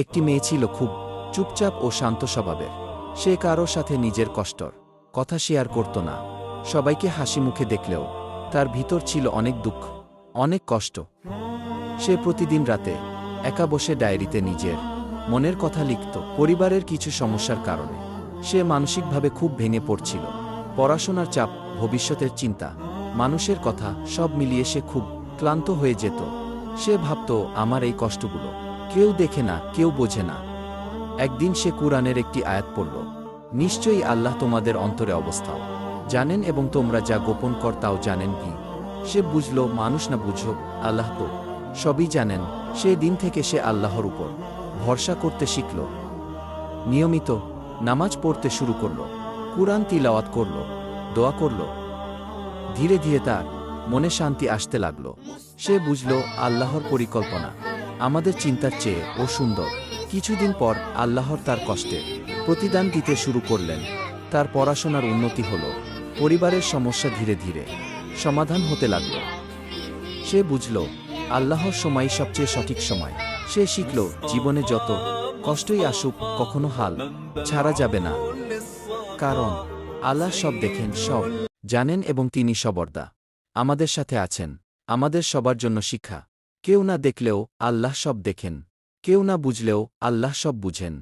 একটি মেয়ে ছিল খুব চুপচাপ ও শান্ত স্বভাবের। সে কারো সাথে নিজের কষ্টর কথা শেয়ার করত না। সবাইকে হাসি মুখে দেখলেও তার ভিতর ছিল অনেক দুঃখ, অনেক কষ্ট। সে প্রতিদিন রাতে একা বসে ডায়েরিতে নিজের মনের কথা লিখত। পরিবারের কিছু সমস্যার কারণে সে মানসিকভাবে খুব ভেঙে পড়ছিল। পড়াশোনার চাপ, ভবিষ্যতের চিন্তা, মানুষের কথা সব মিলিয়ে সে খুব ক্লান্ত হয়ে যেত। সে ভাবত, আমার এই কষ্টগুলো কেউ দেখে না, কেউ বোঝে না। একদিন সে কুরআনের একটি আয়াত পড়ল, নিশ্চয়ই আল্লাহ তোমাদের অন্তরে অবস্থাও জানেন এবং তোমরা যা গোপন কর তাও জানেন কি। সে বুঝল, মানুষ না বুঝুক, আল্লাহ তো সবই জানেন। সেই দিন থেকে সে আল্লাহর উপর ভরসা করতে শিখল। নিয়মিত নামাজ পড়তে শুরু করল, কুরআন তিলাওয়াত করল, দোয়া করল। ধীরে ধীরে তার মনে শান্তি আসতে লাগল। সে বুঝল, আল্লাহর পরিকল্পনা আমাদের চিন্তার চেয়ে ও সুন্দর। কিছুদিন পর আল্লাহর তার কষ্টের প্রতিদান দিতে শুরু করলেন। তার পড়াশোনার উন্নতি হল, পরিবারের সমস্যা ধীরে ধীরে সমাধান হতে লাগল। সে বুঝল, আল্লাহর সময়ই সবচেয়ে সঠিক সময়। সে শিখল, জীবনে যত কষ্টই আসুক, কখনো হাল ছাড়া যাবে না। কারণ আল্লাহ সব দেখেন, সব জানেন এবং তিনি সবর্দা আমাদের সাথে আছেন। আমাদের সবার জন্য শিক্ষা, কেউ না দেখলেও আল্লাহ সব দেখেন, কেউ না বুঝলেও আল্লাহ সব বুঝেন।